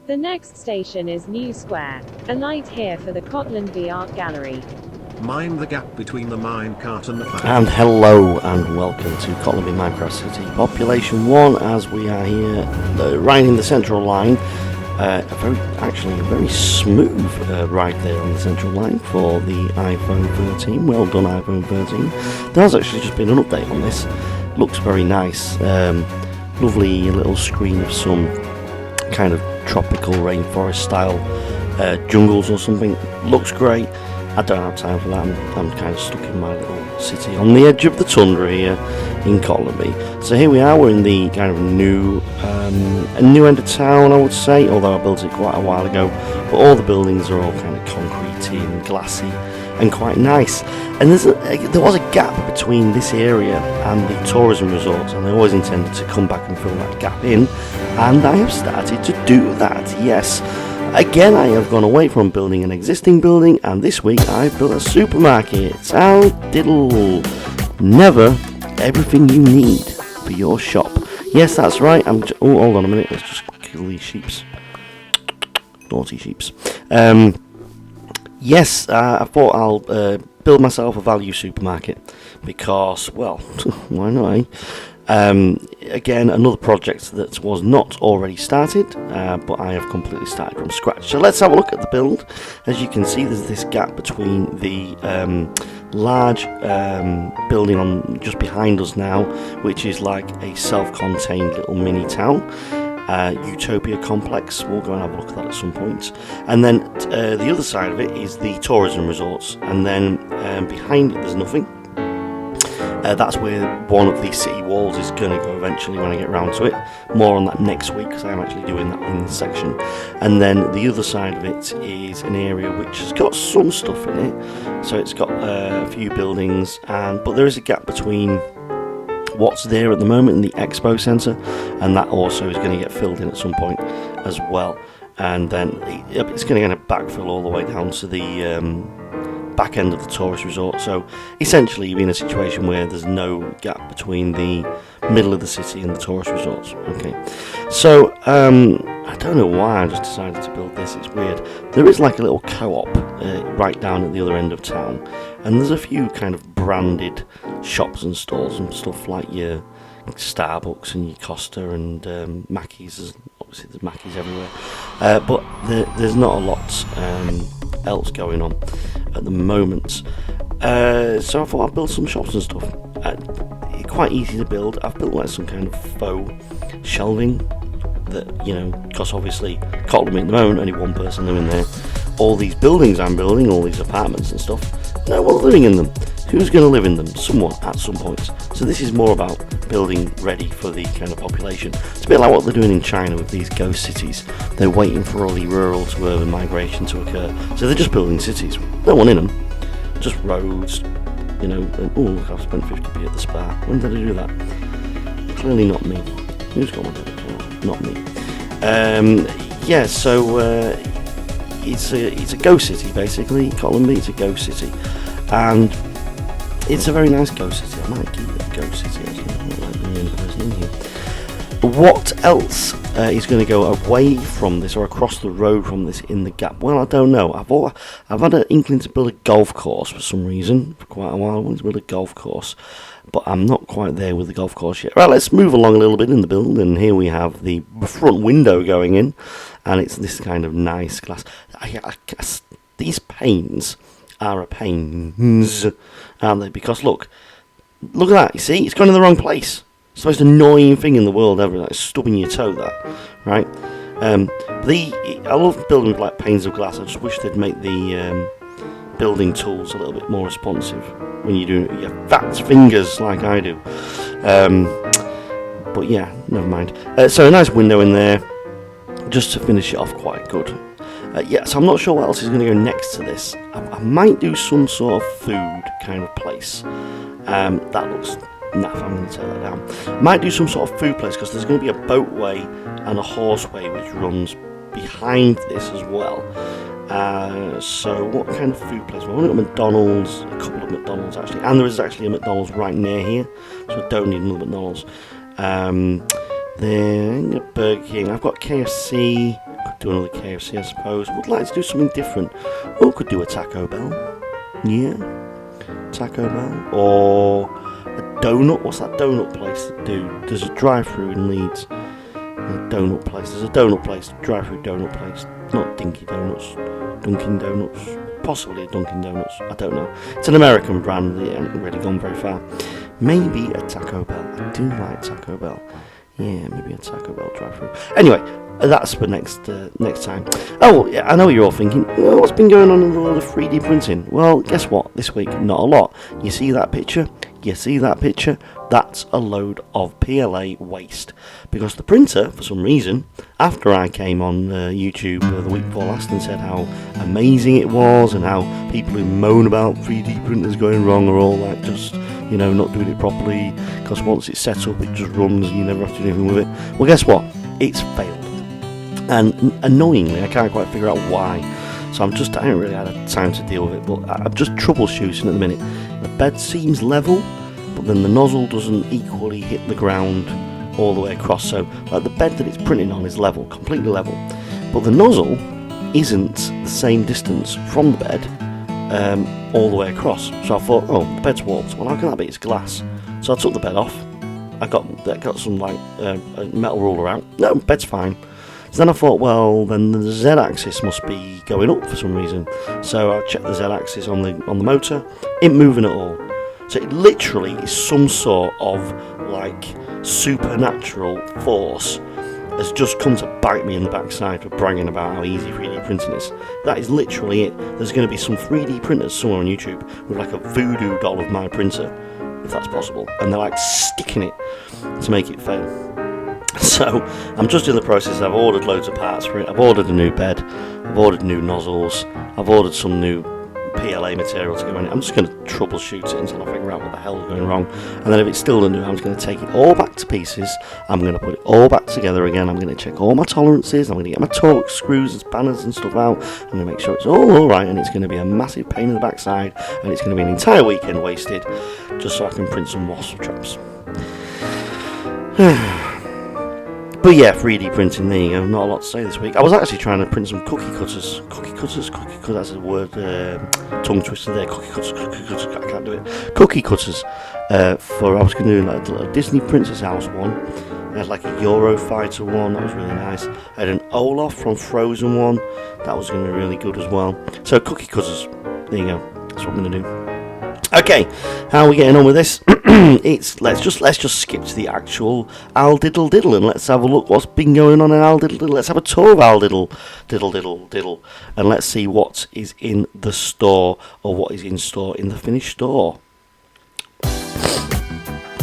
The next station is New Square. A light here for the Cottlandby Art Gallery. Mind the gap between the minecart and the fan. And hello and welcome to Cottlandby Minecraft City Population 1 as we are here right in the central line. A very smooth ride there on the central line for the iPhone 13. Well done iPhone 13. There has actually just been an update on this. Looks very nice. Lovely little screen of some kind of tropical rainforest style jungles or something. Looks great. I don't have time for that. I'm kind of stuck in my little city on the edge of the tundra here in Cottlandby. So here we are. We're in the kind of new end of town, I would say, although I built it quite a while ago. But all the buildings are all kind of concretey and glassy and quite nice. And there was a gap between this area and the tourism resorts, and I always intended to come back and fill that gap in, and I have started to do that. Yes. Again, I have gone away from building an existing building, and this week I've built a supermarket. It's Aldiddle. Never everything you need for your shop. Yes, that's right. Oh, hold on a minute. Let's just kill these sheeps. Naughty sheeps. Yes, I thought I'll build myself a value supermarket because, well, why not, eh? Again, another project that was not already started, but I have completely started from scratch. So let's have a look at the build. As you can see, there's this gap between the large building on just behind us now, which is like a self-contained little mini town. Utopia complex. We'll go and have a look at that at some point. And then the other side of it is the tourism resorts, and then behind it there's nothing. That's where one of these city walls is going to go eventually when I get round to it. More on that next week because I'm actually doing that in this section. And then the other side of it is an area which has got some stuff in it. So it's got a few buildings, but there is a gap between what's there at the moment in the expo centre, and that also is going to get filled in at some point as well. And then it's going to backfill all the way down to the back end of the tourist resort. So essentially you're in a situation where there's no gap between the middle of the city and the tourist resorts. Okay, so I don't know why I just decided to build this. It's weird. There is like a little co-op right down at the other end of town, and there's a few kind of branded shops and stores and stuff like your Starbucks and your Costa and Mackey's. Obviously there's Mackey's everywhere, but there's not a lot else going on at the moment. So I thought I'd build some shops and stuff. Quite easy to build. I've built like some kind of faux shelving that, because obviously Cottlandby at the moment, only one person living there. All these buildings I'm building, all these apartments and stuff, no one's living in them. Who's going to live in them? Someone at some point. So this is more about building ready for the kind of population. It's a bit like what they're doing in China with these ghost cities. They're waiting for all the rural to urban migration to occur. So they're just building cities. No one in them. Just roads. And, oh, look, I've spent 50p at the spa. When did I do that? Clearly not me. Who's got my debit card? Not me. Yeah, so it's a ghost city, basically. Cottlandby, it's a ghost city. And it's a very nice ghost city. I might keep it a ghost city, actually. I'm not like the only person in here. What else is going to go away from this or across the road from this in the gap? Well, I don't know. I've had an inkling to build a golf course for some reason. For quite a while I wanted to build a golf course, but I'm not quite there with the golf course yet. Right, let's move along a little bit in the build, and here we have the front window going in, and it's this kind of nice glass. These panes are a pains, aren't they? Because look at that. You see, it's going in the wrong place. It's the most annoying thing in the world ever. Like stubbing your toe, that right? I love building with like panes of glass. I just wish they'd make the building tools a little bit more responsive when you do your fat fingers like I do. But yeah, never mind. So a nice window in there, just to finish it off quite good. Yeah, so I'm not sure what else is going to go next to this. I might do some sort of food kind of place. That looks naff, I'm going to take that down. Might do some sort of food place because there's going to be a boatway and a horseway which runs behind this as well. So what kind of food place? Well, I've got McDonald's, a couple of McDonald's actually, and there is actually a McDonald's right near here, so I don't need another McDonald's. Then Burger King. I've got KFC. Could do another KFC, I suppose. Would like to do something different. Or could do a Taco Bell. Yeah, Taco Bell. Or a donut. What's that donut place that do? There's a drive-through in Leeds. A donut place. There's a donut place. Drive-through donut place. Not Dinky Donuts. Dunkin' Donuts. Possibly a Dunkin' Donuts. I don't know. It's an American brand. They haven't really gone very far. Maybe a Taco Bell. I do like Taco Bell. Yeah, maybe a Taco Bell drive-through. Anyway, that's for next time. Oh, yeah, I know what you're all thinking. Well, what's been going on in the world of 3D printing? Well, guess what? This week, not a lot. You see that picture? You see that picture? That's a load of PLA waste. Because the printer, for some reason, after I came on YouTube the week before last and said how amazing it was and how people who moan about 3D printers going wrong are all like just, you know, not doing it properly, because once it's set up it just runs and you never have to do anything with it. Well, guess what? It's failed. And annoyingly, I can't quite figure out why. So I haven't really had time to deal with it, but I'm just troubleshooting at the minute. The bed seems level, but then the nozzle doesn't equally hit the ground all the way across. So like the bed that it's printing on is level, completely level, but the nozzle isn't the same distance from the bed all the way across. So I thought, oh, the bed's warped. Well, how can that be? It's glass. So I took the bed off. I got some like a metal ruler out. No, bed's fine. So then I thought, well, then the Z-axis must be going up for some reason. So I checked the Z-axis on the motor. It ain't moving at all. So it literally is some sort of like supernatural force has just come to bite me in the backside for bragging about how easy 3D printing is. That is literally it. There's going to be some 3D printers somewhere on YouTube with like a voodoo doll of my printer, if that's possible, and they're like sticking it to make it fail. So I'm just in the process. I've ordered loads of parts for it. I've ordered a new bed. I've ordered new nozzles. I've ordered some new PLA material to go in it. I'm just going to troubleshoot it until I figure out what the hell is going wrong. And then if it's still doesn't do, I'm just going to take it all back to pieces. I'm going to put it all back together again. I'm going to check all my tolerances. I'm going to get my torque screws and spanners and stuff out. I'm going to make sure it's all alright, and it's going to be a massive pain in the backside, and it's going to be an entire weekend wasted just so I can print some wasp traps. But yeah, 3D printing, there you go. Not a lot to say this week. I was actually trying to print some cookie cutters. Cookie cutters, that's a word, tongue twister there. Cookie cutters, I can't do it. Cookie cutters. I was going to do like a Disney Princess House one. I had like a Eurofighter one, that was really nice. I had an Olaf from Frozen one, that was going to be really good as well. So cookie cutters, there you go. That's what I'm going to do. Okay, how are we getting on with this? let's just skip to the actual Aldiddle and let's have a look what's been going on in Aldiddle. Let's have a tour of Aldiddle, and let's see what is in the store, or what is in store in the finished store.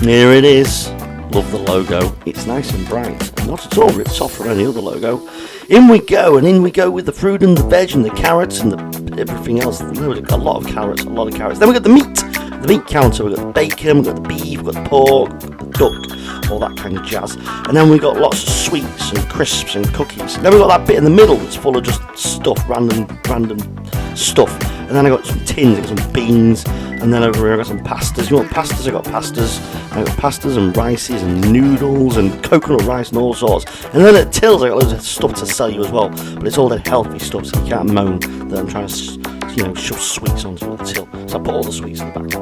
Here it is. Love the logo. It's nice and bright. Not at all ripped off from any other logo. In we go with the fruit and the veg and the carrots and everything else. We've got a lot of carrots. Then we've got the meat counter. We've got the bacon, we've got the beef, we've got the pork, the duck, all that kind of jazz. And then we've got lots of sweets and crisps and cookies. Then we've got that bit in the middle that's full of just stuff, random stuff. And then I got some tins, I got some beans, and then over here I got some pastas. You want pastas? I got pastas. I got pastas and rices and noodles and coconut rice and all sorts. And then at tills I got loads of stuff to sell you as well. But it's all that healthy stuff, so you can't moan that I'm trying to, shove sweets onto the till. So I put all the sweets in the back.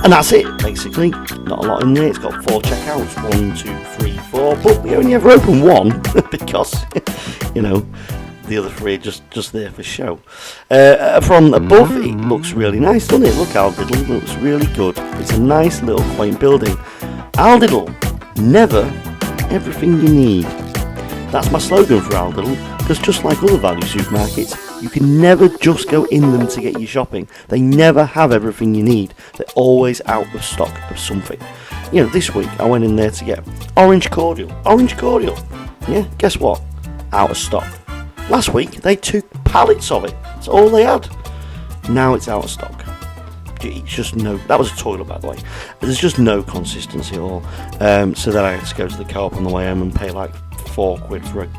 And that's it, basically. Not a lot in there. It's got 4 checkouts. 1, 2, 3, 4. But we only ever open one because, the other 3 are just there for show. From above, it looks really nice, doesn't it? Look, Aldiddle looks really good. It's a nice little quaint building. Aldiddle, never everything you need. That's my slogan for Aldiddle, because just like other value supermarkets, you can never just go in them to get your shopping. They never have everything you need. They're always out of stock of something. This week I went in there to get orange cordial. Yeah, guess what? Out of stock. Last week, they took pallets of it. That's all they had. Now it's out of stock. It's just that was a toilet, by the way. There's just no consistency at all. So then I had to go to the co-op on the way home and pay like £4 for an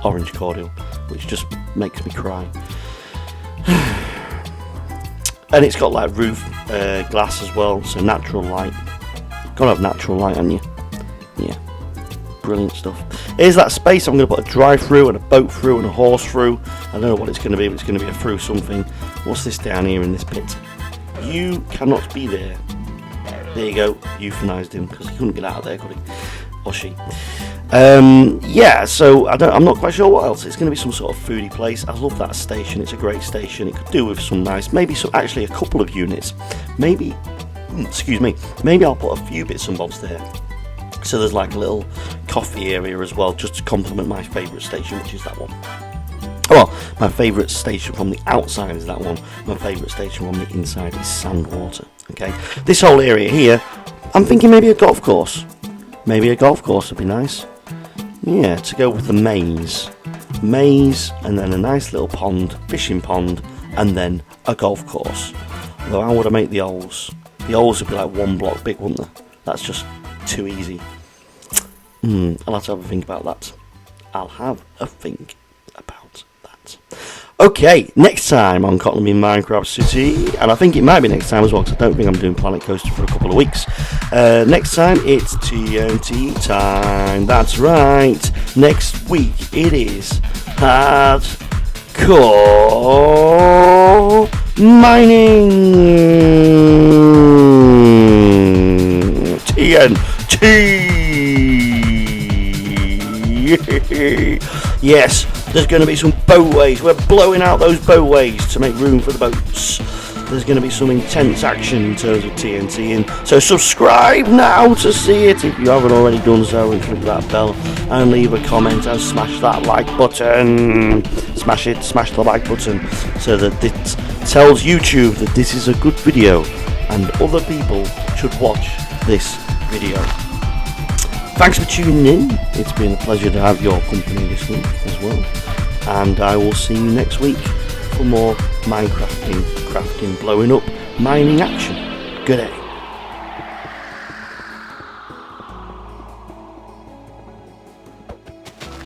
orange cordial, which just makes me cry. And it's got like roof glass as well, so natural light. Gotta have natural light, haven't you? Yeah. Brilliant stuff. Here's that space. I'm going to put a drive through and a boat through and a horse through. I don't know what it's going to be, but it's going to be a through something. What's this down here in this bit? You cannot be there. There you go. Euphemised him because he couldn't get out of there, could he? Or she. Yeah, so I'm not quite sure what else. It's going to be some sort of foodie place. I love that station. It's a great station. It could do with some nice, maybe some, actually a couple of units. Maybe, excuse me, maybe I'll put a few bits and bobs there. So there's like a little coffee area as well, just to complement my favourite station, which is that one. Well, my favourite station from the outside is that one. My favourite station from the inside is Sandwater. Okay, this whole area here, I'm thinking maybe a golf course. Maybe a golf course would be nice. Yeah, to go with the maze. Maze, and then a nice little pond, fishing pond, and then a golf course. Although how would I make the holes? The holes would be like one block big, wouldn't they? That's just too easy. I'll have to have a think about that. I'll have a think about that. Okay, next time on Cottlandby Minecraft City, and I think it might be next time as well, because I don't think I'm doing Planet Coaster for a couple of weeks. Next time, it's TNT time. That's right. Next week, it is hardcore mining. TNT. Yes, there's going to be some boatways. We're blowing out those boatways to make room for the boats. There's going to be some intense action in terms of TNT, and so subscribe now to see it if you haven't already done so, and click that bell and leave a comment and smash that like button. Smash it, smash the like button, so that it tells YouTube that this is a good video and other people should watch this video. Thanks for tuning in. It's been a pleasure to have your company this week as well. And I will see you next week for more Minecrafting, crafting, blowing up, mining action. Good day.